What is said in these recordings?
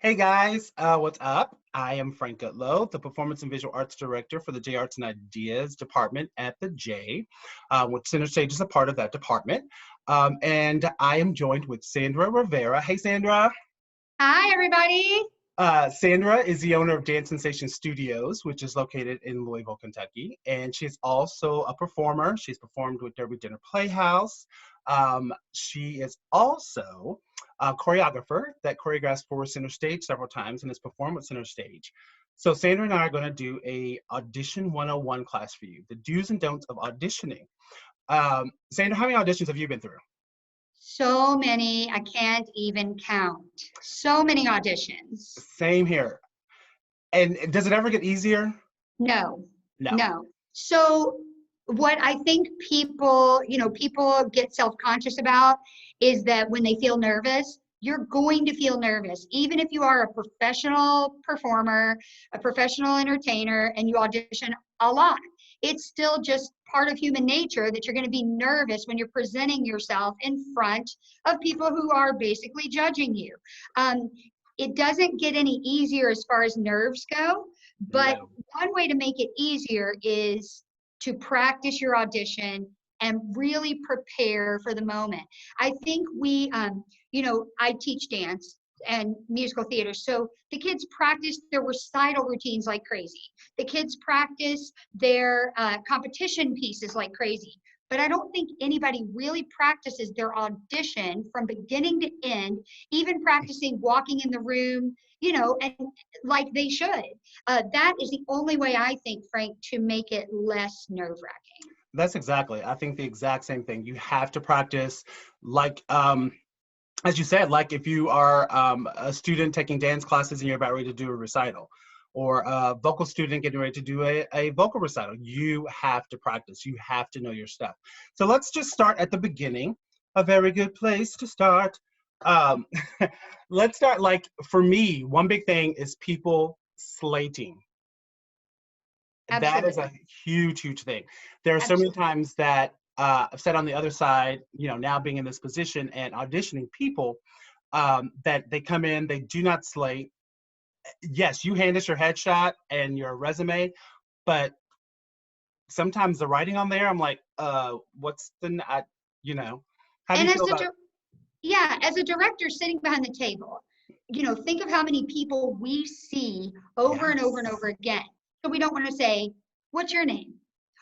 Hey guys, what's up? I am Frank Goodloe, the Performance and Visual Arts Director for the J Arts and Ideas Department at the J, which Center Stage is a part of that department. And I am joined with Sandra Rivera. Hey Sandra. Hi, everybody. Sandra is the owner of Dancensation Studios, which is located in Louisville, Kentucky. And she's also a performer. She's performed with Derby Dinner Playhouse. She is also a choreographer that choreographs for Center Stage several times and has performed with Center Stage. So Sandra and I are going to do a Audition 101 class for you, the do's and don'ts of auditioning. Sandra, how many auditions have you been through? So many, I can't even count. So many auditions. Same here. And does it ever get easier? No, No. no. So what I think people get self-conscious about is that when they feel nervous, you're going to feel nervous. Even if you are a professional performer, a professional entertainer, and you audition a lot, it's still just part of human nature that you're going to be nervous when you're presenting yourself in front of people who are basically judging you. It doesn't get any easier as far as nerves go, but No. one way to make it easier is to practice your audition and really prepare for the moment. I think I teach dance and musical theater. So the kids practice their recital routines like crazy. The kids practice their competition pieces like crazy. But I don't think anybody really practices their audition from beginning to end, even practicing walking in the room, and like they should. That is the only way I think, Frank, to make it less nerve-wracking. That's exactly. I think the exact same thing. You have to practice, like, as you said, like if you are a student taking dance classes and you're about ready to do a recital, or a vocal student getting ready to do a vocal recital, you have to practice. You have to know your stuff. So let's just start at the beginning. A very good place to start. Um, let's start, like, for me, one big thing is people slating. That is a Absolutely. huge, huge thing. There are so many Absolutely. times that I've sat on the other side, now being in this position and auditioning people, that they come in, they do not slate. Yes, you hand us your headshot and your resume, but sometimes the writing on there, I'm like, what's you know, how do And you as feel a about? Yeah, as a director sitting behind the table, think of how many people we see over and over and Yes, over again. So we don't want to say, what's your name?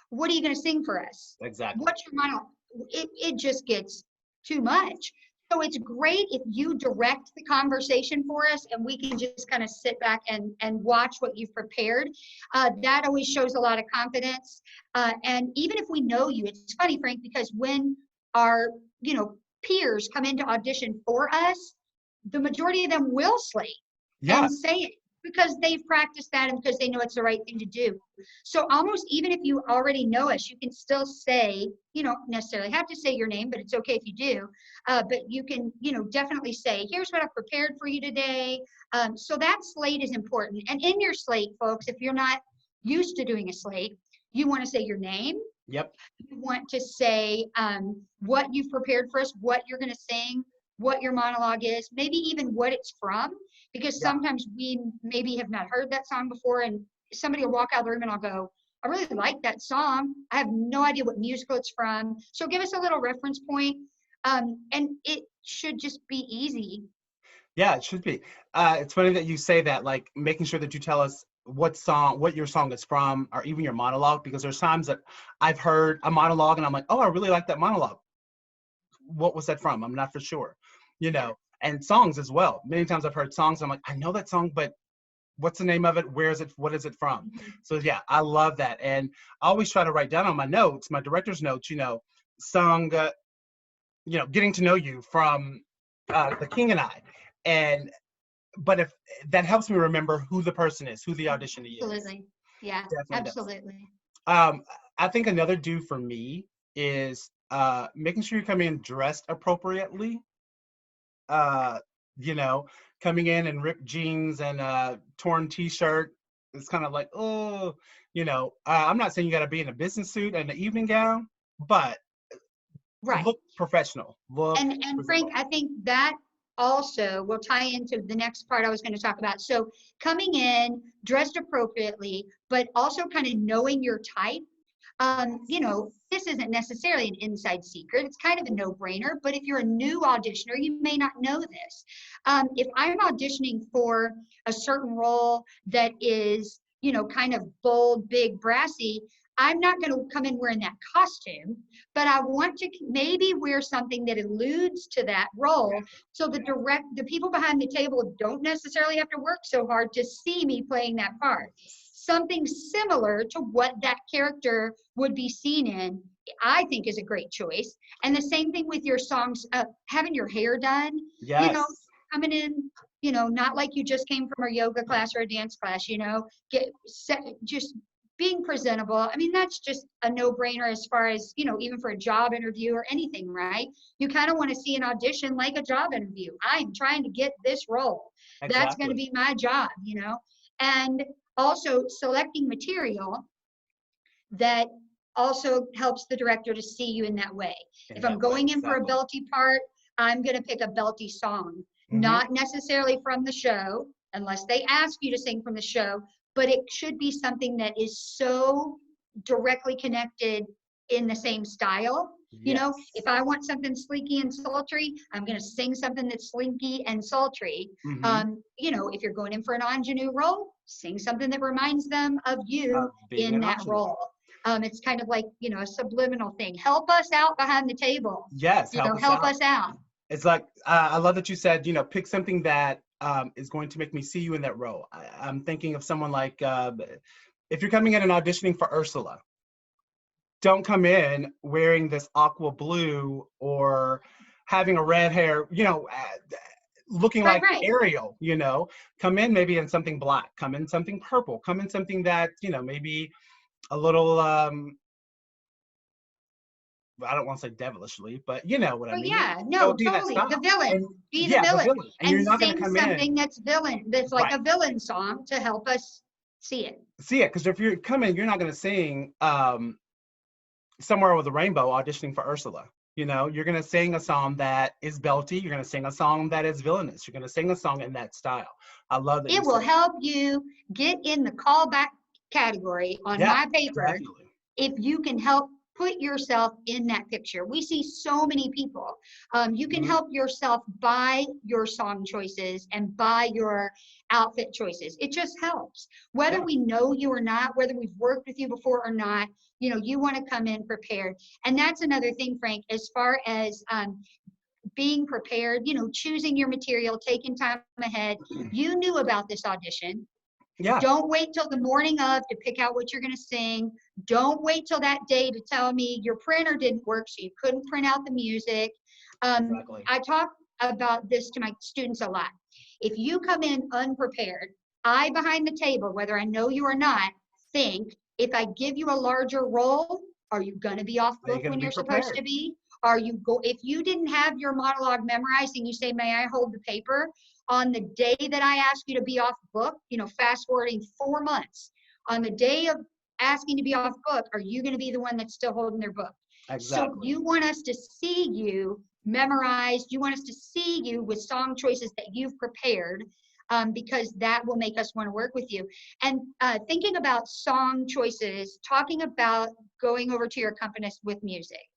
What are you going to sing for us? exactly. What's your monologue? It just gets too much. So it's great if you direct the conversation for us and we can just kind of sit back and watch what you've prepared. That always shows a lot of confidence. And even if we know you, it's funny, Frank, because when our, peers come in to audition for us, the majority of them will slate Yeah, and say it because they've practiced that and because they know it's the right thing to do. So almost even if you already know us, you can still say, you don't necessarily have to say your name, but it's okay if you do. But you can, definitely say, here's what I've prepared for you today. So that slate is important. And in your slate, folks, if you're not used to doing a slate, you want to say your name, yep, you want to say what you've prepared for us, what you're going to sing, what your monologue is, maybe even what it's from, because yeah. sometimes we maybe have not heard that song before, and somebody will walk out of the room and I'll go, I really like that song. I have no idea what musical it's from. So give us a little reference point, and it should just be easy. Yeah, it should be. It's funny that you say that, like making sure that you tell us what your song is from, or even your monologue, because there's times that I've heard a monologue and I'm like, oh, I really like that monologue. What was that from? I'm not for sure, Yeah. and songs as well. Many times I've heard songs, and I'm like, I know that song, but what's the name of it? Where is it? What is it from? Mhm. So yeah, I love that. And I always try to write down on my notes, my director's notes, song, getting to know you from The King and I. And but if that helps me remember who the person is, who the auditionee is. Absolutely. Yeah, Definitely does. absolutely. Um, I think another do for me is making sure you come in dressed appropriately. Uh, you know, coming in ripped jeans and torn t-shirt. It's kind of like, oh, I'm not saying you got to be in a business suit and an evening gown, but Right. look professional, look And Frank, presentable. I think that also will tie into the next part I was going to talk about. So coming in dressed appropriately, but also kind of knowing your type. You know, this isn't necessarily an inside secret. It's kind of a no-brainer, but if you're a new auditioner, you may not know this. If I'm auditioning for a certain role that is, you know, kind of bold, big, brassy, I'm not going to come in wearing that costume, but I want to maybe wear something that alludes to that role, so the people behind the table don't necessarily have to work so hard to see me playing that part. Something similar to what that character would be seen in, I think, is a great choice. And the same thing with your songs, having your hair done, you know, Yes. coming in, you know, not like you just came from a yoga class or a dance class, you know, just being presentable. I mean, that's just a no-brainer as far as, you know, even for a job interview or anything, right? You kind of want to see an audition like a job interview. I'm trying to get this role. That's going to Exactly. be my job, you know? And also selecting material that also helps the director to see you in that way. In If I'm that way, going in for a exactly. belty part, I'm going to pick a belty song, Mm-hmm. not necessarily from the show, unless they ask you to sing from the show, but it should be something that is so directly connected in the same style. You know, if Yes. I want something slinky and sultry, I'm going to sing something that's slinky and sultry. Mm-hmm. You know, if you're going in for an ingenue role, sing something that reminds them of you Being in an that optional. role. It's kind of like, you know, a subliminal thing. Help us out behind the table. Yes, You help know, us help out. us out. It's like I love that you said, you know, pick something that is going to make me see you in that role. I'm thinking of someone like if you're coming in and auditioning for Ursula, don't come in wearing this aqua blue or having a red hair, you know, looking Right, like right. Ariel, you know. Come in maybe in something black, come in something purple, come in something that, you know, maybe a little I don't want to say devilishly, but you know what I But mean. yeah, Go no, be that totally. The style. villain. And Be the yeah, the villain. villain. And And you're not gonna sing come in something that's like right. a villain song to help us see it. See it, because if you're coming, you're not gonna sing Somewhere with a Rainbow auditioning for Ursula. You know, you're gonna sing a song that is belty, you're gonna sing a song that is villainous, you're gonna sing a song in that style. I love that you It will said help you get in the callback category on yeah, my paper definitely. if you can help put yourself in that picture. We see so many people. You can Mhm. help yourself by your song choices and by your outfit choices. It just helps. Whether Yeah. we know you or not, whether we've worked with you before or not, you know, you want to come in prepared. And that's another thing, Frank, as far as being prepared, you know, choosing your material, taking time ahead. You knew about this audition. Yeah, Don't wait till the morning of to pick out what you're going to sing. Don't wait till that day to tell me your printer didn't work, so you couldn't print out the music. exactly. I talk about this to my students a lot. If you come in unprepared, I behind the table, whether I know you or not, think if I give you a larger role, are you going to be off Are you book gonna when be you're supposed prepared? to be? Are you go if you didn't have your monologue memorized and you say, "May I hold the paper?" on the day that I ask you to be off book, you know, fast forwarding 4 months, on the day of asking to be off book, are you going to be the one that's still holding their book? So Exactly. you want us to see you memorized. You want us to see you with song choices that you've prepared, because that will make us want to work with you. And thinking about song choices, talking about going over to your accompanist with music,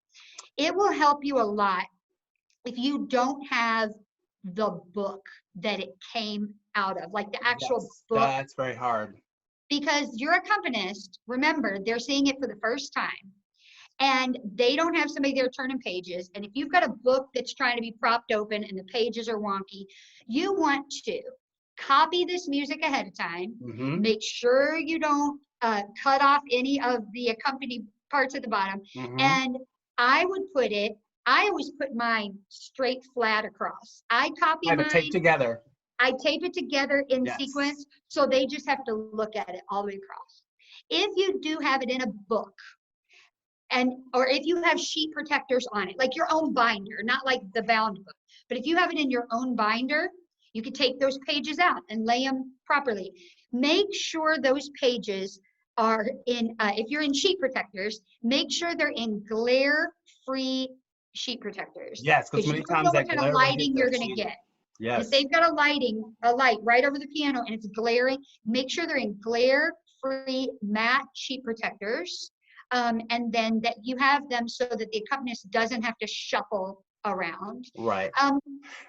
it will help you a lot if you don't have the book that it came out of, like the actual Yes, book, that's very hard. because your accompanist, remember, they're seeing it for the first time and they don't have somebody there turning pages. And if you've got a book that's trying to be propped open and the pages are wonky, you want to copy this music ahead of time, Mm-hmm. make sure you don't cut off any of the accompanied parts at the bottom. Mm-hmm. And I would put it, I always put mine straight flat across. I copy Kind of tape mine, together. I tape it together in Yes. sequence, so they just have to look at it all the way across. If you do have it in a book, and or if you have sheet protectors on it, like your own binder, not like the bound book, but if you have it in your own binder, you can take those pages out and lay them properly. Make sure those pages are in, if you're in sheet protectors, make sure they're in glare free sheet protectors, Yes, because because many you don't times know what that kind of glare will hit lighting the you're going to sheet. get. If Yes. they've got a light right over the piano and it's glaring, make sure they're in glare-free matte sheet protectors. And then that you have them so that the accompanist doesn't have to shuffle around. Right. Um,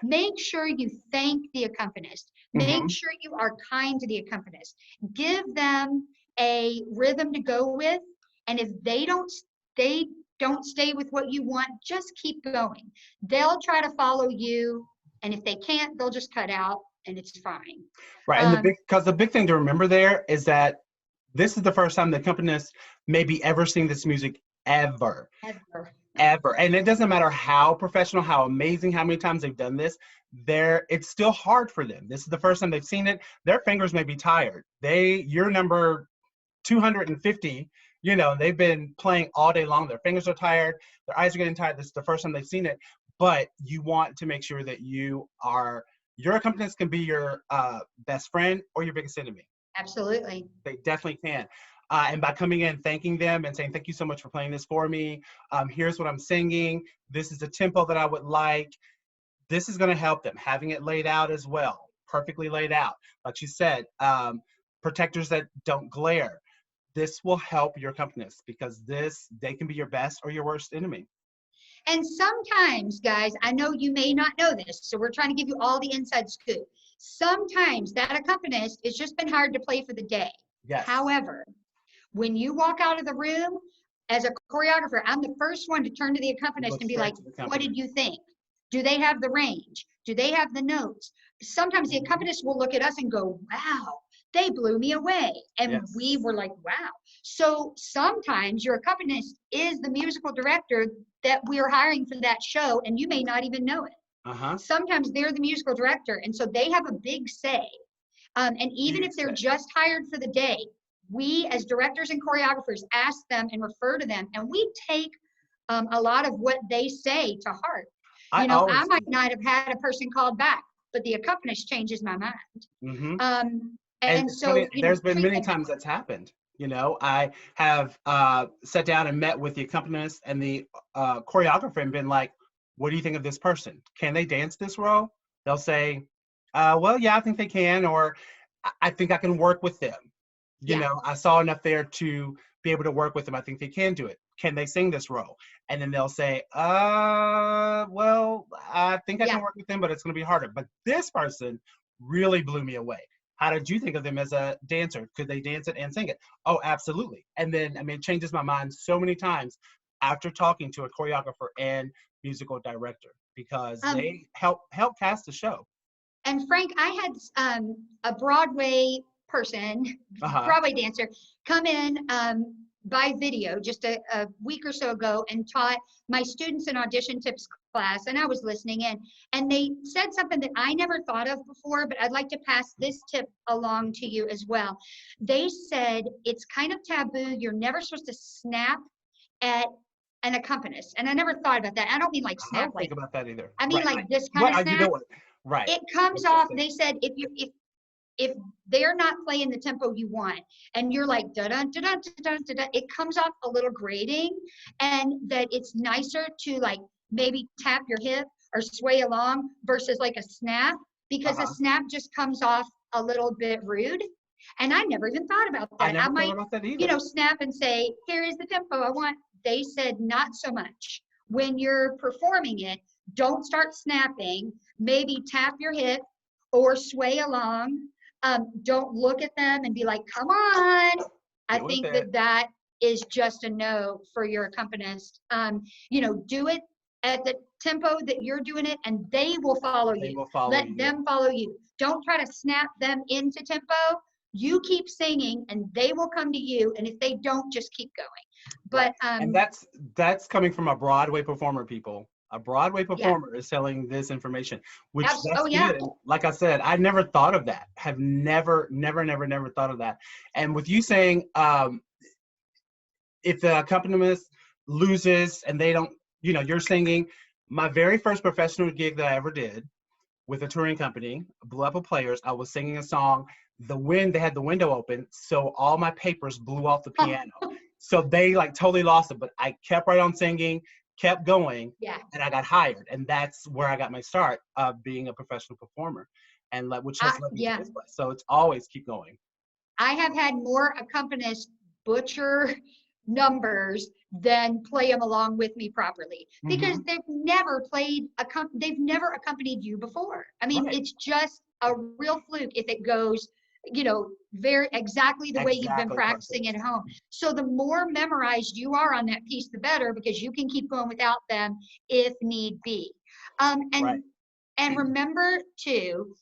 make sure you thank the accompanist. Make Hmm. sure you are kind to the accompanist. Give them a rhythm to go with, and if they don't stay with what you want, just keep going. They'll try to follow you, and if they can't, they'll just cut out, and it's fine. Right. And Um, because the big thing to remember there is that this is the first time the accompanist maybe ever seen this music ever. ever. Ever. And it doesn't matter how professional, how amazing, how many times they've done this, it's still hard for them. This is the first time they've seen it. Their fingers may be tired. You're number 250, they've been playing all day long. Their fingers are tired, their eyes are getting tired. This is the first time they've seen it. But you want to make sure that your accompanist can be your best friend or your biggest enemy. Absolutely. They definitely can. And by coming in, thanking them and saying, thank you so much for playing this for me. Here's what I'm singing. This is the tempo that I would like. This is going to help them. Having it laid out as well, perfectly laid out. Like you said, protectors that don't glare. This will help your accompanist because they can be your best or your worst enemy. And sometimes, guys, I know you may not know this, so we're trying to give you all the inside scoop. Sometimes that accompanist has just been hired to play for the day. Yes. However, when you walk out of the room, as a choreographer, I'm the first one to turn to the accompanist and be like, what did you think? Do they have the range? Do they have the notes? Sometimes the accompanist will look at us and go, wow, they blew me away. And Yes. we were like, wow. So sometimes your accompanist is the musical director that we're hiring for that show, and you may not even know it. Uh-huh. Sometimes they're the musical director, and so they have a big say. And even if they're just hired for the day, we as directors and choreographers ask them and refer to them, and we take a lot of what they say to heart. I might not have had a person called back, but the accompanist changes my mind. Mm-hmm. And so, funny, there's been many times that's happened. I have sat down and met with the accompanist and the choreographer and been like, what do you think of this person? Can they dance this role? They'll say, well, yeah, I think they can, or I think I can work with them. I saw enough there to be able to work with them. I think they can do it. Can they sing this role? And then they'll say, well, I think I can work with them, but it's going to be harder. But this person really blew me away. How did you think of them as a dancer? Could they dance it and sing it? Oh, absolutely. And then, it changes my mind so many times after talking to a choreographer and musical director because they help cast the show. And Frank, I had a Broadway person, Broadway dancer, come in by video just a week or so ago and taught my students an audition tips class, and I was listening in, and they said something that I never thought of before, but I'd like to pass this tip along to you as well. They said it's kind of taboo. You're never supposed to snap at an accompanist, and I never thought about that. I don't mean like snap. I don't think about that either. I mean like this kind of snap. Right. It comes off. They said if they're not playing the tempo you want and you're like da da da da da da, it comes off a little grating, and that it's nicer to like maybe tap your hip or sway along versus like a snap, because a snap just comes off a little bit rude. And I never even thought about that. I might snap and say, here is the tempo I want. They said not so much. When you're performing it, don't start snapping. Maybe tap your hip or sway along. Don't look at them and be like, come on. I think that is just a no for your accompanist. Do it at the tempo that you're doing it, and they will follow you. Let them follow you. Don't try to snap them into tempo. You keep singing and they will come to you, and if they don't, just keep going. But and that's coming from a Broadway performer, people. A Broadway performer is selling this information, which that's good. And like I said, I never thought of that. Have never thought of that. And with you saying, if the accompanist loses and they don't, you're singing. My very first professional gig that I ever did with a touring company, Blew Up of Players, I was singing a song. They had the window open, so all my papers blew off the piano. So they like totally lost it, but I kept right on singing. kept going, Yeah. and I got hired. And that's where I got my start of being a professional performer, and which has led me to Yeah. this place. So it's always keep going. I have had more accompanists butcher numbers than play them along with me properly because they've never they've never accompanied you before. I mean, Right. it's just a real fluke if it goes, very exactly the way you've been Exactly practicing perfect. at home. So the more memorized you are on that piece, the better, because you can keep going without them if need be. Um, Right. and and remember too,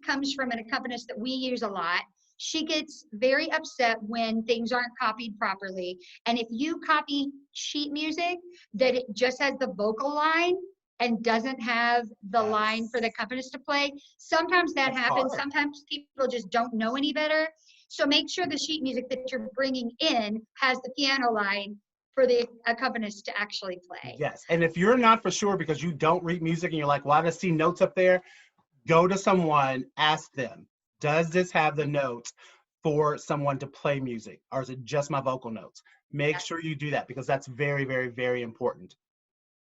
comes from an accompanist that we use a lot. She gets very upset when things aren't copied properly. And if you copy sheet music that it just has the vocal line and doesn't have the line for the Yes. accompanist to play, sometimes that That's happens. hard. Sometimes people just don't know any better. So make sure the sheet music that you're bringing in has the piano line for the accompanist to actually play. Yes. And if you're not for sure because you don't read music and you're like, why do I see notes up there? Go to someone, ask them, does this have the notes for someone to play music, or is it just my vocal notes? Make Yes. sure you do that, because that's very, very, very important.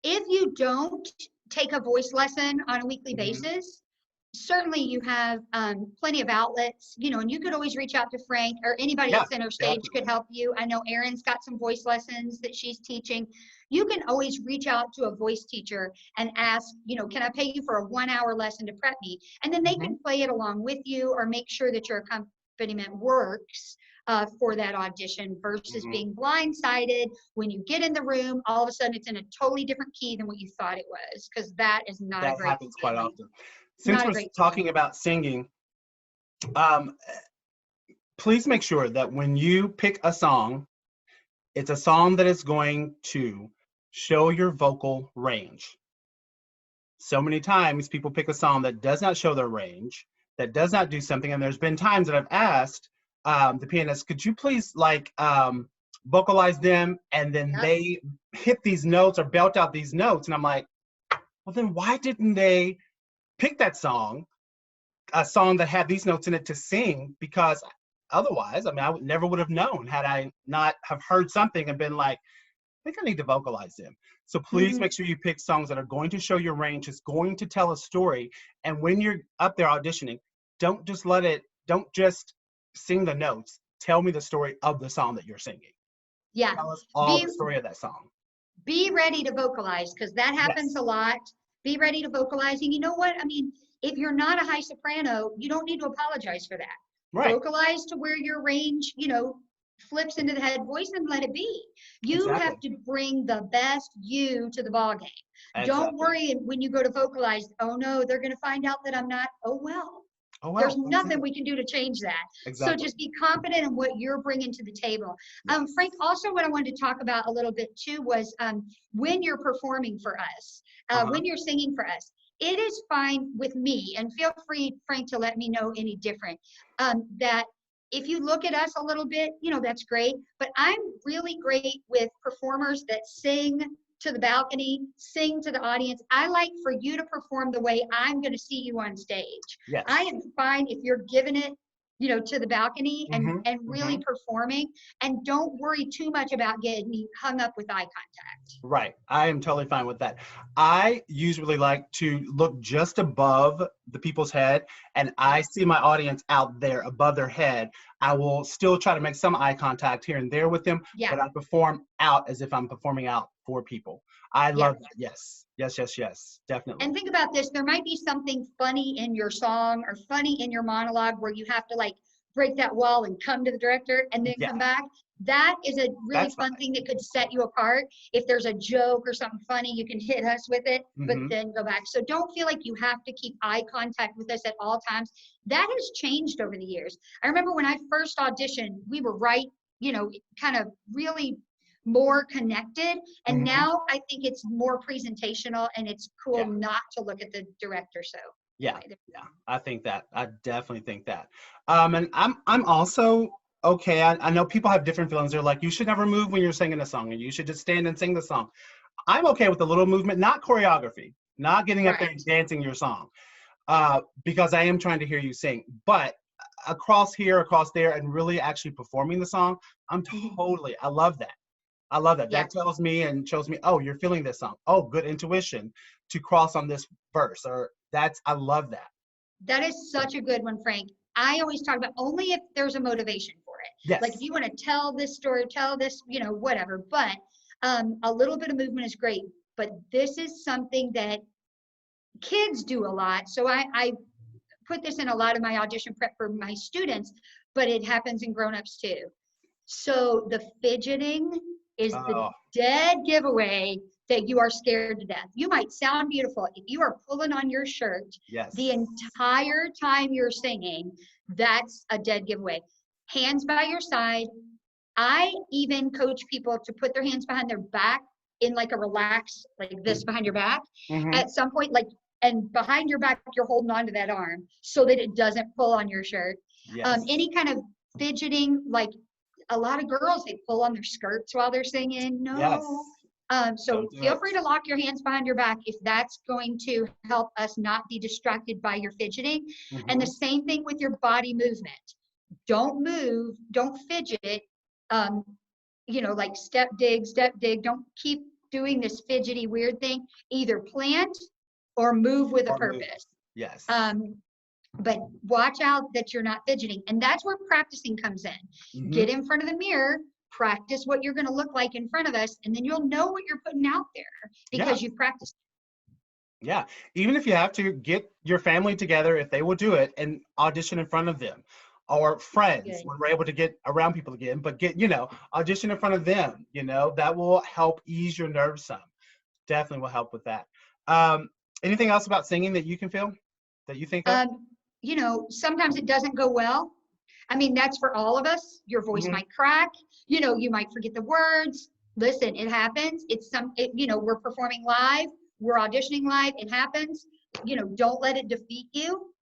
If you don't take a voice lesson on a weekly Mhm. basis, certainly you have plenty of outlets, and you could always reach out to Frank, or anybody Yeah, at Center Stage could definitely. help you. I know Erin's got some voice lessons that she's teaching. You can always reach out to a voice teacher and ask, can I pay you for a 1 hour lesson to prep me? And then they Mhm. can play it along with you or make sure that your accompaniment works for that audition versus Mhm. being blindsided when you get in the room. All of a sudden, it's in a totally different key than what you thought it was, because that is not a That great happens quite feeling. often. Since Not a we're great feeling. talking about singing, um, please make sure that when you pick a song, it's a song that is going to show your vocal range. So many times people pick a song that does not show their range, that does not do something. And there's been times that I've asked the pianist, could you please vocalize them? And then Yep. they hit these notes or belt out these notes. And I'm like, well, then why didn't they pick that song, a song that had these notes in it to sing? Because otherwise, I mean, never would have known had I not have heard something and been like, I think I need to vocalize them. So please Mhm. make sure you pick songs that are going to show your range, it's going to tell a story. And when you're up there auditioning, don't just sing the notes. Tell me the story of the song that you're singing. Yeah. Tell us all Be the story of that song. be ready to vocalize, because that happens Yes. a lot. Be ready to vocalize. And you know what? I mean, if you're not a high soprano, you don't need to apologize for that. Right. Vocalize to where your range, flips into the head voice, and let it be. You Exactly. have to bring the best you to the ball game. Don't Exactly. worry when you go to vocalize, oh no, they're going to find out that I'm not. Oh well, Oh, there's well, that's nothing it. we can do to change that. So Exactly. just be confident in what you're bringing to the table. Yes. Frank, also what I wanted to talk about a little bit too was when you're performing for us, Uh-huh. when you're singing for us, it is fine with me, and feel free, Frank, to let me know any different, that if you look at us a little bit, that's great, but I'm really great with performers that sing to the balcony, sing to the audience. I like for you to perform the way I'm going to see you on stage. I Yes. am fine if you're giving it, to the balcony and Mm-hmm. really Mm-hmm. performing, and don't worry too much about getting hung up with eye contact. Right. I am totally fine with that. I usually like to look just above the people's head, and Yeah. I see my audience out there above their head. I will still try to make some eye contact here and there with them, Yeah. but I perform out as if I'm performing out for people. I Yeah. love that. Yes. Yes, yes, yes. Definitely. And think about this, there might be something funny in your song or funny in your monologue where you have to like break that wall and come to the director and then Yeah, come back. That is a really that's fine. fun thing that could set you apart. If there's a joke or something funny, you can hit us with it, but Mm-hmm. then go back. So don't feel like you have to keep eye contact with us at all times. That has changed over the years. I remember when I first auditioned, we were right, kind of really more connected. And Mm-hmm. now I think it's more presentational, and it's cool Yeah. not to look at the director. So Yeah, anyway, yeah, I think that. I definitely think that. And I'm also okay. I know people have different feelings. They're like, you should never move when you're singing a song, and you should just stand and sing the song. I'm okay with a little movement, not choreography, not getting up there right. and dancing your song, because I am trying to hear you sing. But across here, across there, and really actually performing the song, I'm Mhm. totally. I love that. I love that. Yeah. That tells me and shows me, oh, you're feeling this song. Oh, good intuition to cross on this verse. Or I love that. That is such a good one, Frank. I always talk about only if there's a motivation for it. Like if Yes. you want to tell this story, tell this, whatever. But a little bit of movement is great. But this is something that kids do a lot. So I put this in a lot of my audition prep for my students, but it happens in grown-ups too. So the fidgeting is the Oh, dead giveaway that you are scared to death. You might sound beautiful. If you are pulling on your shirt yes. the entire time you're singing, that's a dead giveaway. Hands by your side. I even coach people to put their hands behind their back in like a relax, like this behind your back. Mm-hmm. At some point, like, and behind your back, you're holding on to that arm so that it doesn't pull on your shirt. Yes. Any kind of fidgeting, like a lot of girls, they pull on their skirts while they're singing. No. Yes. So Don't do feel it. free to lock your hands behind your back if that's going to help us not be distracted by your fidgeting. Mm-hmm. And the same thing with your body movement. Don't move, don't fidget. Like step dig. Don't keep doing this fidgety weird thing. Either plant or move with a purpose. Yes. But watch out that you're not fidgeting. And that's where practicing comes in. Mm-hmm. Get in front of the mirror, practice what you're going to look like in front of us, and then you'll know what you're putting out there because you've practiced. Yeah. Even if you have to get your family together, if they will do it, and audition in front of them, or friends when we're able to get around people again, but audition in front of them, that will help ease your nerves some. Definitely will help with that. Anything else about singing that you can feel, that you think of? Sometimes it doesn't go well. I mean, that's for all of us. Your voice might crack, you might forget the words. Listen, it happens. We're performing live, we're auditioning live, it happens. Don't let it defeat you.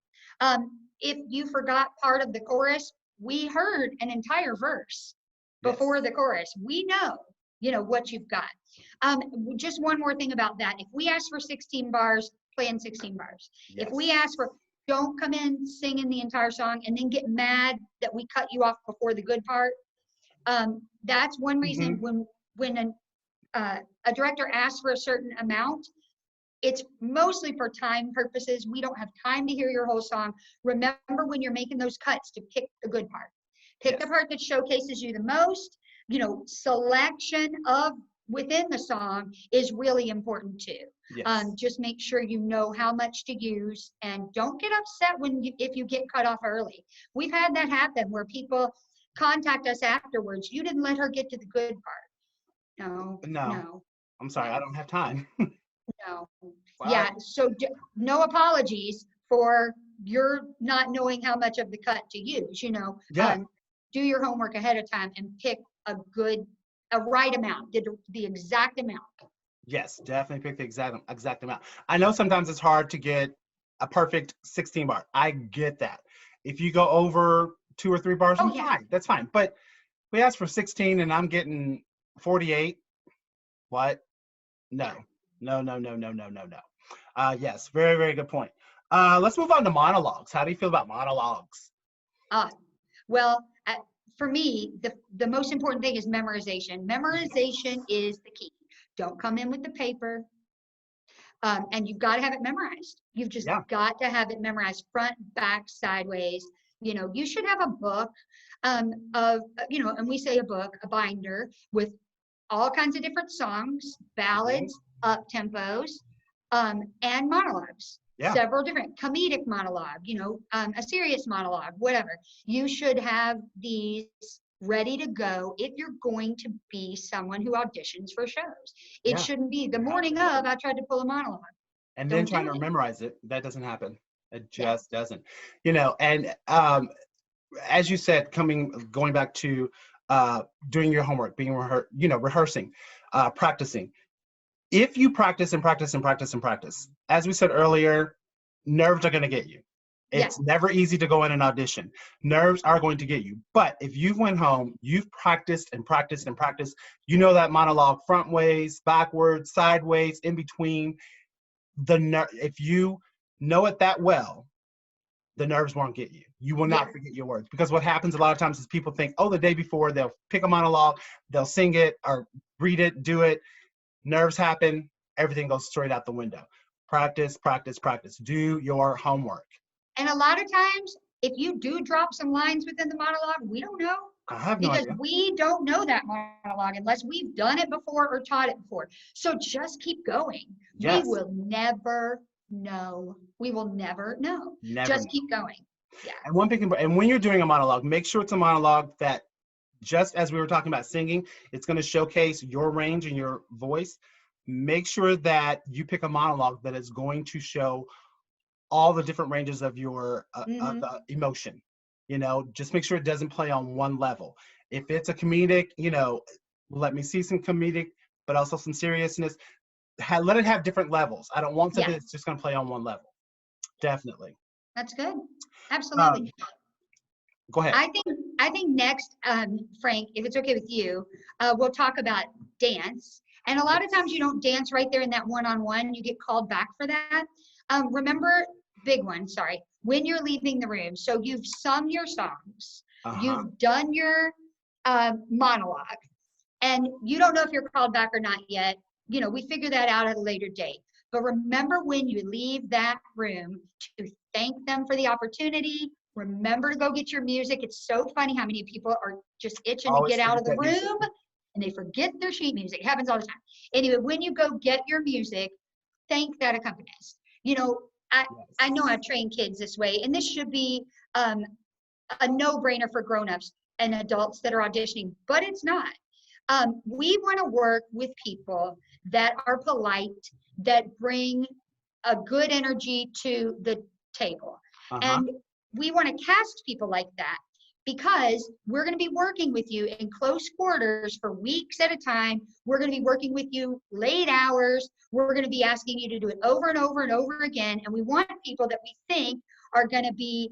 If you forgot part of the chorus, we heard an entire verse before the chorus. We know, what you've got. Just one more thing about that. If we ask for 16 bars, play in 16 bars. Yes. If we ask for, don't come in singing the entire song and then get mad that we cut you off before the good part. That's one reason when a director asks for a certain amount, it's mostly for time purposes. We don't have time to hear your whole song. Remember when you're making those cuts to pick the good part. Pick the part that showcases you the most. Selection of within the song is really important too. Yes. Just make sure you know how much to use, and don't get upset if you get cut off early. We've had that happen where people contact us afterwards. You didn't let her get to the good part. No. I'm sorry, I don't have time. No. Wow. Yeah. So no apologies for your not knowing how much of the cut to use. Do your homework ahead of time and pick a right amount, the exact amount. Yes, definitely pick the exact amount. I know sometimes it's hard to get a perfect 16 bar. I get that. If you go over 2 or 3 bars, fine. That's fine. But we asked for 16 and I'm getting 48. What? No. Yes, very, very good point. Let's move on to monologues. How do you feel about monologues? Well, for me, the most important thing is memorization. Memorization is the key. Don't come in with the paper. And you've got to have it memorized. You've just got to have it memorized front, back, sideways. You should have a book and we say a book, a binder with all kinds of different songs, ballads, up tempos, and monologues. Several different comedic monologue, a serious monologue, whatever. You should have these ready to go if you're going to be someone who auditions for shows. It shouldn't be the morning of, I tried to pull a monologue. And then trying to memorize it. That doesn't happen. It just doesn't. And as you said, going back to doing your homework, being rehearsing, practicing. If you practice and practice and practice and practice, as we said earlier, nerves are going to get you. It's never easy to go in an audition. Nerves are going to get you. But if you went home, you've practiced and practiced and practiced, that monologue front ways, backwards, sideways, in between. If you know it that well, the nerves won't get you. You will not forget your words. Because what happens a lot of times is people think, the day before they'll pick a monologue, they'll sing it, or read it, do it, nerves happen, everything goes straight out the window. Practice, practice, practice. Do your homework. And a lot of times, if you do drop some lines within the monologue, we don't know. I have no Because idea. we don't know that monologue unless we've done it before or taught it before. So just keep going. Yes. We will never know. We will never know. Never Just know. keep going. Yeah. And one thing, and when you're doing a monologue, make sure it's a monologue that, just as we were talking about singing, it's going to showcase your range and your voice. Make sure that you pick a monologue that is going to show all the different ranges of your the emotion. You know, just make sure it doesn't play on one level. If it's a comedic, you know, let me see some comedic, but also some seriousness. Let it have different levels. I don't want something that's just going to play on one level. Definitely. That's good. Absolutely. Go ahead. I think next, Frank, if it's okay with you, we'll talk about dance. And a lot of times you don't dance right there in that one-on-one. You get called back for that. Remember, big one, sorry, when you're leaving the room. So you've sung your songs, you've done your monologue, and you don't know if you're called back or not yet. You know, we figure that out at a later date. But remember, when you leave that room, to thank them for the opportunity. Remember to go get your music. It's so funny how many people are just itching to get out of the room and they forget their sheet music. It happens all the time. Anyway, when you go get your music, thank that accompanist. You know, I know I train kids this way, and this should be a no-brainer for grown-ups and adults that are auditioning, but it's not. We want to work with people that are polite, that bring a good energy to the table. And we want to cast people like that because we're going to be working with you in close quarters for weeks at a time. We're going to be working with you late hours. We're going to be asking you to do it over and over and over again. And we want people that we think are going to be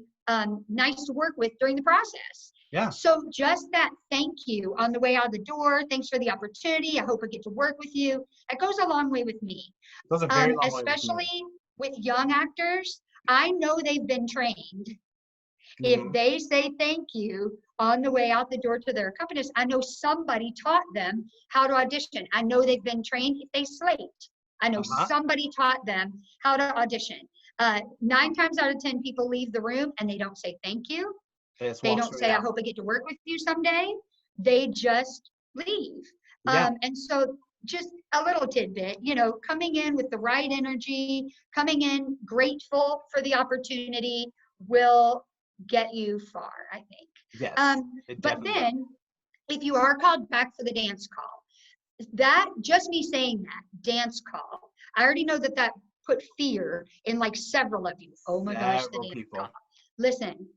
nice to work with during the process. Yeah. So just that thank you on the way out the door. Thanks for the opportunity. I hope I get to work with you. That goes a long way with me. Goes a very long way especially with young actors. I know they've been trained. If they say thank you on the way out the door to their accompanist, I know somebody taught them how to audition. I know they've been trained. If they slate, I know somebody taught them how to audition. 9 times out of 10 people leave the room and they don't say thank you. They don't say, I hope I get to work with you someday. They just leave. And so just a little tidbit, you know, coming in with the right energy, coming in grateful for the opportunity will get you far, I think. Yes. But then if you are called back for the dance call, that just me saying that dance call, I already know that put fear in like several of you. Oh my gosh, the dance call. Listen,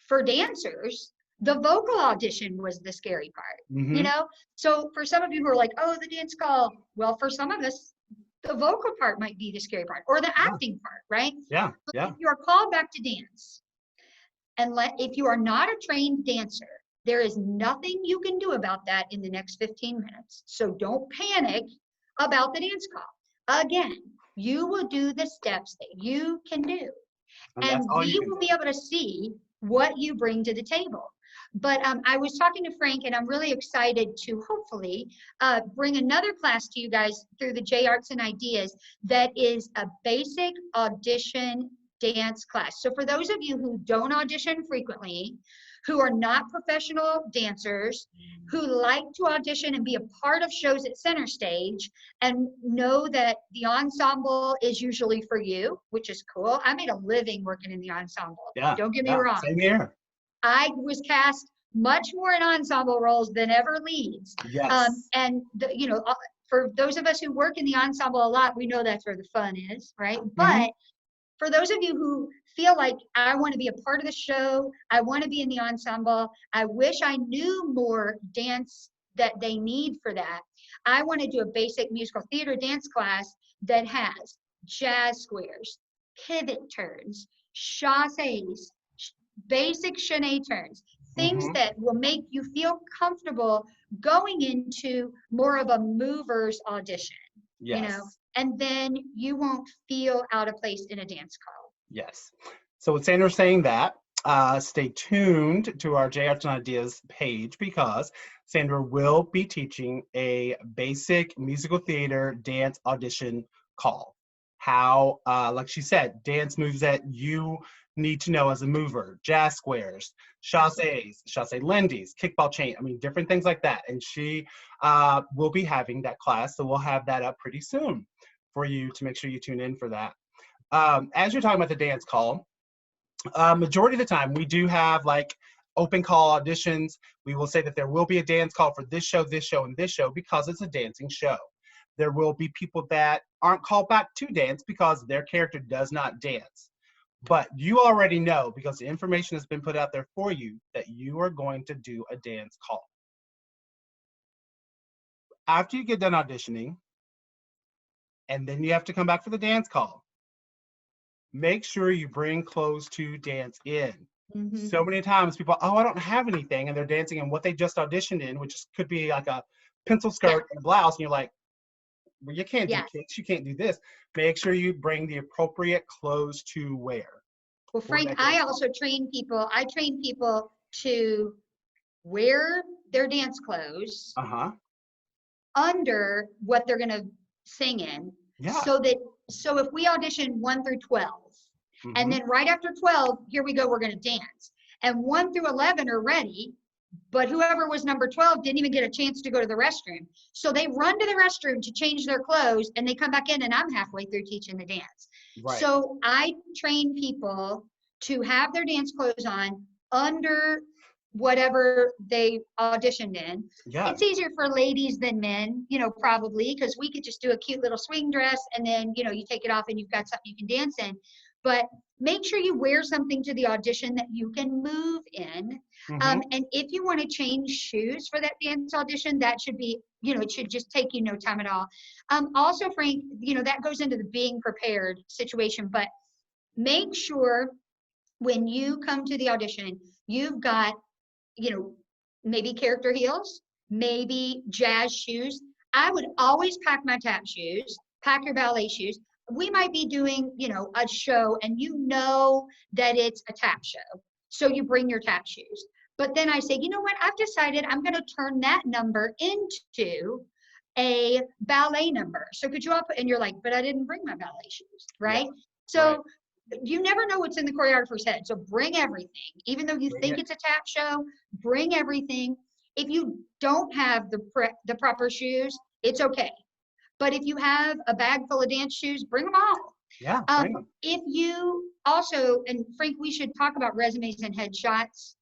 for dancers, the vocal audition was the scary part, you know? So for some of you who are like, oh, the dance call, well, for some of us, the vocal part might be the scary part or the acting part, right? Yeah. But if you are called back to dance, and if you are not a trained dancer, there is nothing you can do about that in the next 15 minutes. So don't panic about the dance call. Again, you will do the steps that you can do. And we will be able to see what you bring to the table. But I was talking to Frank, and I'm really excited to hopefully bring another class to you guys through the J Arts and Ideas that is a basic audition dance class. So for those of you who don't audition frequently, who are not professional dancers, who like to audition and be a part of shows at center stage and know that the ensemble is usually for you, which is cool. I made a living working in the ensemble. Don't get me wrong. Same here. I was cast much more in ensemble roles than ever leads. Yes. And you know, for those of us who work in the ensemble a lot, we know that's where the fun is, right? But for those of you who feel like I want to be a part of the show, I want to be in the ensemble, I wish I knew more dance that they need for that. I want to do a basic musical theater dance class that has jazz squares, pivot turns, chassés, basic chaîné turns, things that will make you feel comfortable going into more of a mover's audition, you know, and then you won't feel out of place in a dance call. Yes. So with Sandra saying that, stay tuned to our J Arts and Ideas page because Sandra will be teaching a basic musical theater dance audition call. How, like she said, dance moves that you need to know as a mover, jazz squares, chassés, chassé lindies, kickball chain, I mean, different things like that. And she will be having that class, so we'll have that up pretty soon for you to make sure you tune in for that. As you're talking about the dance call, majority of the time we do have like open call auditions. We will say that there will be a dance call for this show, and this show because it's a dancing show. There will be people that aren't called back to dance because their character does not dance. But you already know, because the information has been put out there for you, that you are going to do a dance call. After you get done auditioning, and then you have to come back for the dance call, make sure you bring clothes to dance in. Mm-hmm. So many times people, oh, I don't have anything, and they're dancing in what they just auditioned in, which could be like a pencil skirt and a blouse, and you're like, well, you can't do kicks, you can't do this. Make sure you bring the appropriate clothes to wear. Well, Frank, I also train people. I train people to wear their dance clothes under what they're going to sing in. Yeah. So if we audition 1 through 12, and then right after 12, here we go, we're going to dance. And 1 through 11 are ready, but whoever was number 12 didn't even get a chance to go to the restroom. So they run to the restroom to change their clothes, and they come back in, and I'm halfway through teaching the dance. Right. So I train people to have their dance clothes on under whatever they auditioned in. Yeah. It's easier for ladies than men, probably, because we could just do a cute little swing dress, and then, you take it off and you've got something you can dance in. But make sure you wear something to the audition that you can move in. And if you want to change shoes for that dance audition, that should be, it should just take you no time at all. Also, Frank, that goes into the being prepared situation, but make sure when you come to the audition, you've got, maybe character heels, maybe jazz shoes. I would always pack my tap shoes, pack your ballet shoes. We might be doing, a show, and that it's a tap show. So you bring your tap shoes. But then I say, you know what? I've decided I'm going to turn that number into a ballet number. So could you all put, and you're like, but I didn't bring my ballet shoes, right? Yeah, so you never know what's in the choreographer's head. So bring everything. Even though you think it's a tap show, bring everything. If you don't have the proper shoes, it's okay. But if you have a bag full of dance shoes, bring them all. Yeah. Bring them. If you also, and Frank, we should talk about resumes and headshots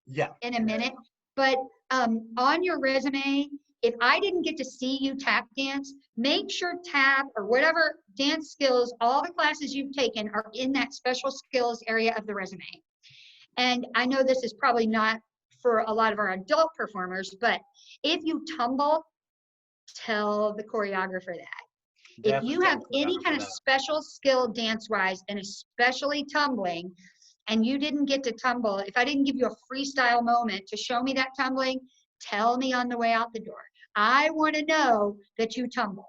in a minute. But on your resume, if I didn't get to see you tap dance, make sure tap or whatever dance skills, all the classes you've taken are in that special skills area of the resume. And I know this is probably not for a lot of our adult performers, but if you tumble, tell the choreographer that. If you have any kind of special skill dance-wise, and especially tumbling, and you didn't get to tumble, if I didn't give you a freestyle moment to show me that tumbling, tell me on the way out the door. I want to know that you tumble.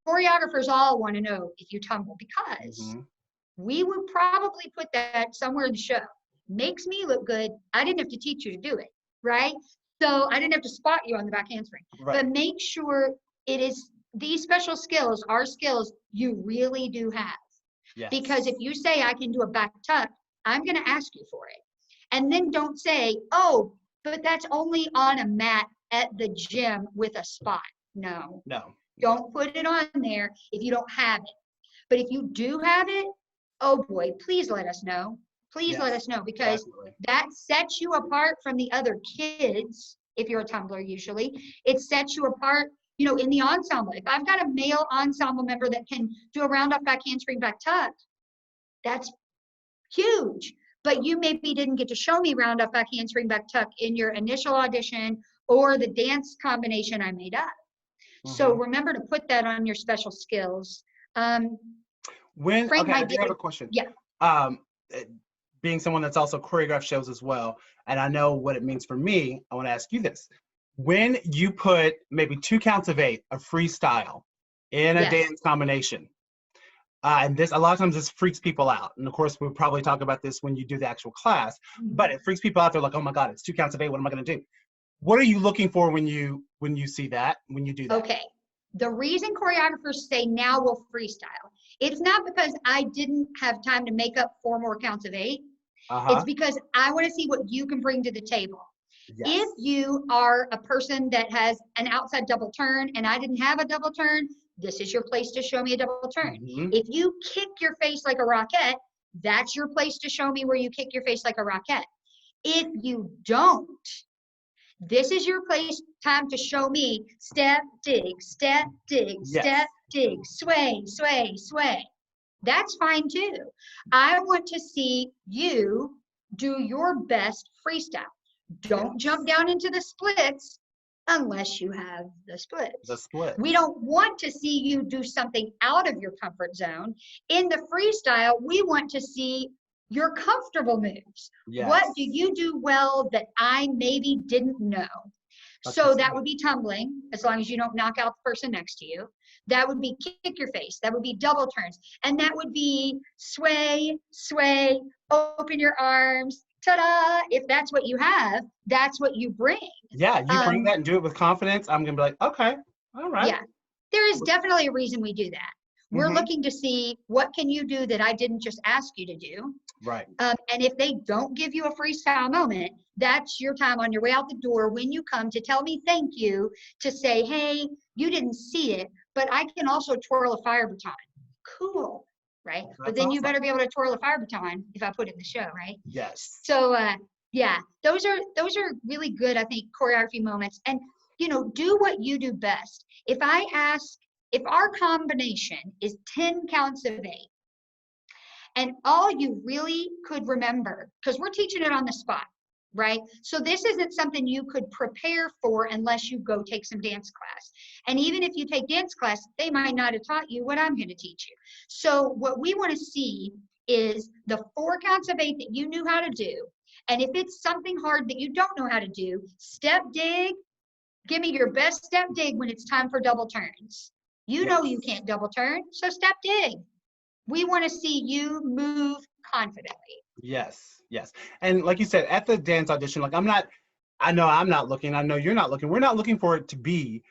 Choreographers all want to know if you tumble, because we would probably put that somewhere in the show. Makes me look good. I didn't have to teach you to do it, right? So I didn't have to spot you on the back handspring. Right. But make sure it is these special skills are skills you really do have. Yes. Because if you say I can do a back tuck, I'm going to ask you for it. And then don't say, oh, but that's only on a mat at the gym with a spot. No. Don't put it on there if you don't have it. But if you do have it, oh boy, please let us know. Please let us know, because that sets you apart from the other kids. If you're a tumbler, usually it sets you apart, in the ensemble. If I've got a male ensemble member that can do a round off back handspring back tuck, that's huge. But you maybe didn't get to show me round off back handspring back tuck in your initial audition or the dance combination I made up. So remember to put that on your special skills. Frank, I do have a question. Yeah. Being someone that's also choreographed shows as well, and I know what it means for me, I want to ask you this. When you put maybe 2 counts of 8 of freestyle in a dance combination, And this, a lot of times this freaks people out. And of course, we'll probably talk about this when you do the actual class, but it freaks people out. They're like, oh my God, it's 2 counts of 8. What am I going to do? What are you looking for when you see that, when you do that? Okay. The reason choreographers say now we'll freestyle, it's not because I didn't have time to make up 4 more counts of 8. It's because I want to see what you can bring to the table. Yes. If you are a person that has an outside double turn and I didn't have a double turn, this is your place to show me a double turn. If you kick your face like a rocket, that's your place to show me where you kick your face like a rocket. If you don't, this is your place, time to show me step, dig, step, dig, step, dig, sway, sway, sway. That's fine too. I want to see you do your best freestyle. Don't jump down into the splits unless you have the splits. The split. We don't want to see you do something out of your comfort zone. In the freestyle, we want to see your comfortable moves. Yes. What do you do well that I maybe didn't know? So that would be tumbling, as long as you don't knock out the person next to you. That would be kick your face. That would be double turns. And that would be sway, sway, open your arms, ta-da. If that's what you have, that's what you bring. Yeah, you bring that and do it with confidence. I'm going to be like, okay, all right. Yeah, there is definitely a reason we do that. We're looking to see what can you do that I didn't just ask you to do. Right. And if they don't give you a freestyle moment, that's your time on your way out the door when you come to tell me thank you, to say, hey, you didn't see it, but I can also twirl a fire baton. Cool, right? That's but then you awesome. better be able to twirl a fire baton if I put it in the show, right? Yes. So yeah, those are really good, I think, choreography moments. And do what you do best. If our combination is 10 counts of 8, and all you really could remember, because we're teaching it on the spot, right? So this isn't something you could prepare for unless you go take some dance class. And even if you take dance class, they might not have taught you what I'm going to teach you. So what we want to see is the 4 counts of 8 that you knew how to do. And if it's something hard that you don't know how to do, step dig, give me your best step dig when it's time for double turns. You know you can't double turn, so step dig. We want to see you move confidently. Yes, yes. And like you said, at the dance audition, like I know I'm not looking, I know you're not looking. We're not looking for it to be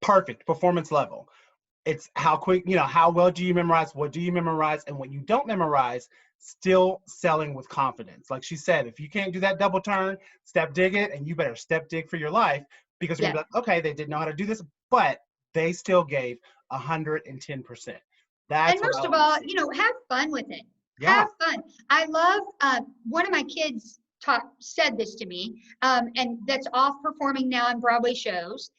perfect performance level. It's how quick, how well do you memorize, what do you memorize, and what you don't memorize, still selling with confidence. Like she said, if you can't do that double turn, step dig it, and you better step dig for your life, because you're gonna be like, okay, they didn't know how to do this, but they still gave 110%. That's and most of all, have fun with it. Yeah. Have fun. I love, one of my kids said this to me, and that's off performing now in Broadway shows.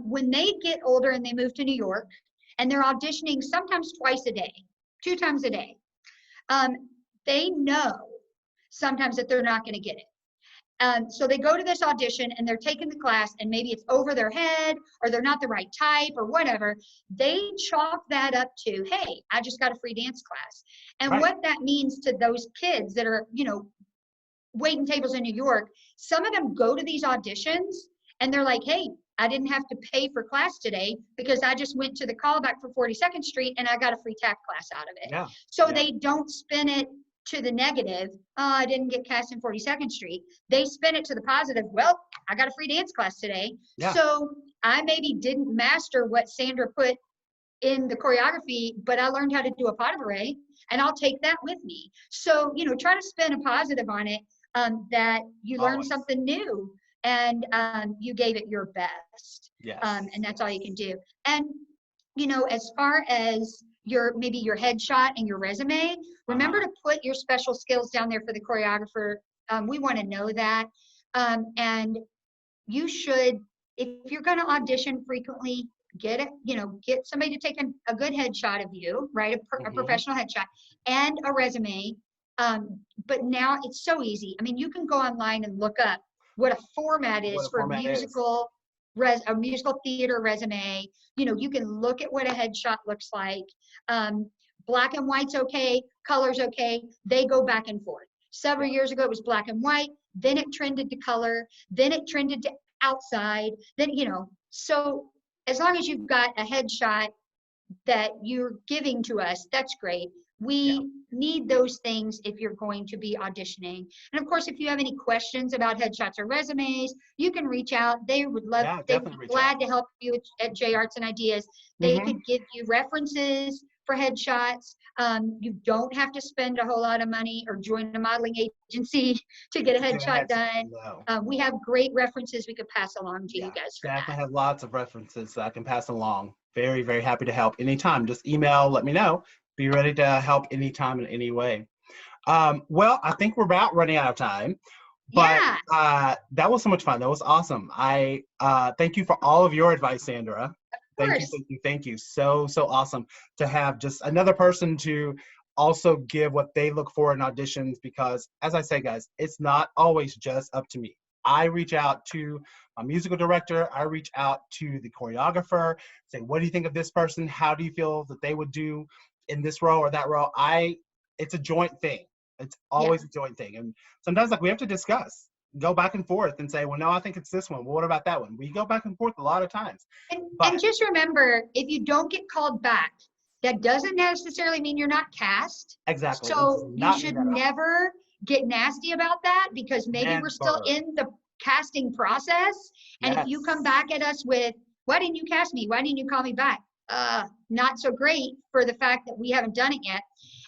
When they get older and they move to New York, and they're auditioning sometimes twice a day, 2 times a day, they know sometimes that they're not going to get it. So they go to this audition and they're taking the class, and maybe it's over their head or they're not the right type or whatever. They chalk that up to, hey, I just got a free dance class. And what that means to those kids that are, waiting tables in New York, some of them go to these auditions and they're like, hey, I didn't have to pay for class today because I just went to the callback for 42nd Street and I got a free tap class out of it. Yeah. So they don't spin it to the negative, oh, I didn't get cast in 42nd Street. They spin it to the positive, well, I got a free dance class today. Yeah. So I maybe didn't master what Sandra put in the choreography, but I learned how to do a pas de bourrée, and I'll take that with me. So, try to spin a positive on it, that you learned something new and you gave it your best. Yes. And that's all you can do. And, as far as maybe your headshot and your resume, remember to put your special skills down there for the choreographer. We want to know that. And you should, if you're going to audition frequently, get somebody to take a good headshot of you, right? A professional headshot and a resume. But now it's so easy. I mean, you can go online and look up what a format is for a musical theater resume. You can look at what a headshot looks like. Black and white's okay, color's okay. They go back and forth. Several years ago, it was black and white. Then it trended to color. Then it trended to outside. Then, so as long as you've got a headshot that you're giving to us, that's great. Yeah. We need those things if you're going to be auditioning. And of course, if you have any questions about headshots or resumes, you can reach out. They would love, Yeah, they'd be definitely reach out. glad to help you at J Arts and Ideas. They Mm-hmm. could give you references for headshots. You don't have to spend a whole lot of money or join a modeling agency to get a To get a headshot headshot. done. No. We have great references we could pass along to Yeah, you guys for that. definitely have lots of references that I can pass along. Very, very happy to help anytime. Just email, let me know. Be ready to help anytime in any way. Well, I think we're about running out of time, but Yeah, that was so much fun. That was awesome. I thank you for all of your advice, Sandra. of Thank you, course. thank you, thank you. So, so awesome to have just another person to also give what they look for in auditions because, as I say, guys, it's not always just up to me. I reach out to my musical director, I reach out to the choreographer, say, what do you think of this person? How do you feel that they would do in this role or that role? It's a joint thing. It's Yeah. always a joint thing. And sometimes like we have to discuss, go back and forth and say, well, no, I think it's this one. Well, what about that one? We go back and forth a lot of times. And But just remember, if you don't get called back, that doesn't necessarily mean you're not cast. exactly, it does So you not mean should that at all. never get nasty about that because maybe we're still Never. in the casting process. And if you come Yes. back at us with, why didn't you cast me? Why didn't you call me back? Not so great for the fact that we haven't done it yet.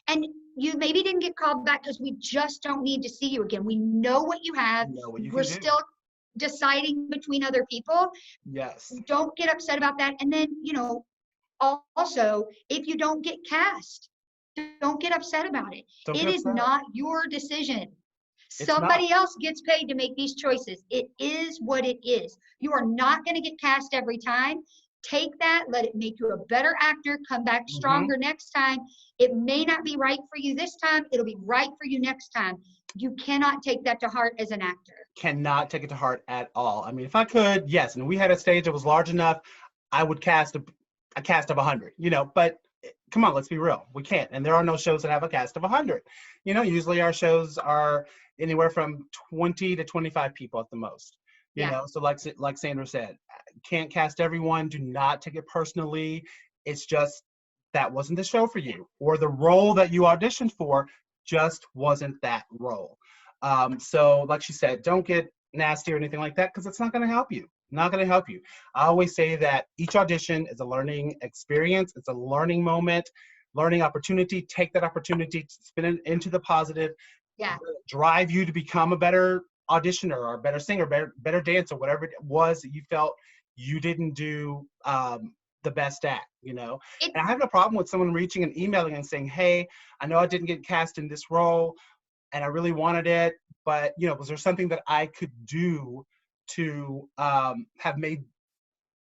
And you maybe didn't get called back because we just don't need to see you again. We know what you have. You know what you We're can do. still deciding between other people. Yes. Don't get upset about that. And then, also, if you don't get cast, don't get upset about it. Don't It get is upset. not your decision. It's not. Somebody else gets paid to make these choices. It is what it is. You are not going to get cast every time. Take that, let it make you a better actor, come back Hmm. stronger next time. It may not be right for you this time, it'll be right for you next time. You cannot take that to heart as an actor. Cannot take it to heart at all. I mean, if I could, yes, and we had a stage that was large enough, I would cast a cast of 100, but come on, let's be real. We can't. And there are no shows that have a cast of 100. Usually our shows are anywhere from 20 to 25 people at the most. Yeah. So like Sandra said, can't cast everyone. Do not take it personally. It's just that wasn't the show for you, or the role that you auditioned for just wasn't that role. So like she said, don't get nasty or anything like that because it's not going to help you. Not going to help you. I always say that each audition is a learning experience. It's a learning moment, learning opportunity. Take that opportunity, spin it into the positive, Yeah. drive you to become a better auditioner or a better singer, better dancer, whatever it was that you felt you didn't do the best at, It, And I have no problem with someone reaching and emailing and saying, hey, I know I didn't get cast in this role and I really wanted it, but, was there something that I could do to have made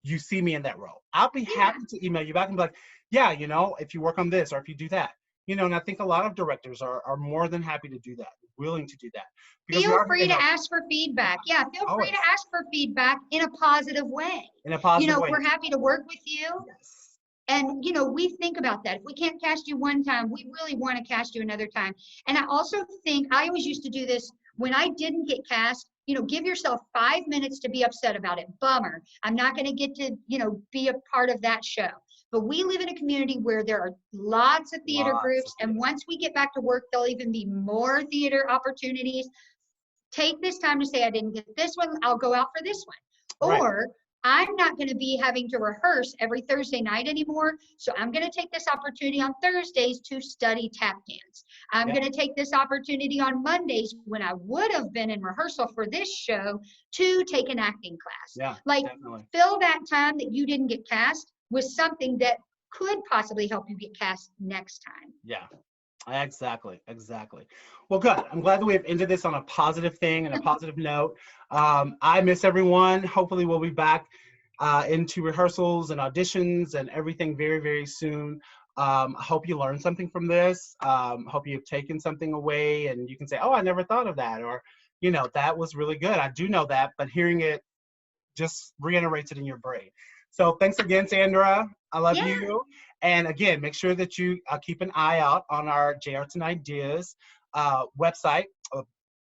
you see me in that role? I'll be yeah. happy to email you back and be like, yeah, if you work on this or if you do that, and I think a lot of directors are more than happy to do that, willing to do that because we Feel are here free to to help. ask for feedback. Yeah, feel free to Always ask for feedback in a positive way. in a positive way. We're happy to work with you. Yes. And, we think about that. If we can't cast you one time, we really want to cast you another time. And I also think I always used to do this when I didn't get cast. Give yourself 5 minutes to be upset about it. Bummer. I'm not going to get to, be a part of that show. But we live in a community where there are lots of theater Lots of groups. And theater. once we get back to work, there'll even be more theater opportunities. Take this time to say, I didn't get this one, I'll go out for this one. Right. Or I'm not going to be having to rehearse every Thursday night anymore. So I'm going to take this opportunity on Thursdays to study tap dance. I'm Yeah. going to take this opportunity on Mondays when I would have been in rehearsal for this show to take an acting class. Yeah, Like, definitely. fill that time that you didn't get cast with something that could possibly help you get cast next time. Yeah. Exactly. Well, good. I'm glad that we have ended this on a positive thing and a positive note. I miss everyone. Hopefully, we'll be back into rehearsals and auditions and everything very, very soon. I hope you learned something from this. Hope you've taken something away and you can say, oh, I never thought of that. Or, that was really good. I do know that, but hearing it just reiterates it in your brain. So thanks again, Sandra. I love Yeah. you. And again, make sure that you keep an eye out on our J Arts and Ideas website,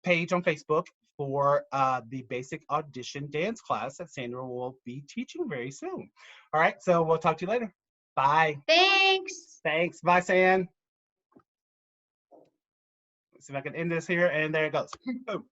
page on Facebook for the basic audition dance class that Sandra will be teaching very soon. All right, so we'll talk to you later. Bye. Thanks. Thanks. Bye, San. Let's see if I can end this here, and there it goes. Boom.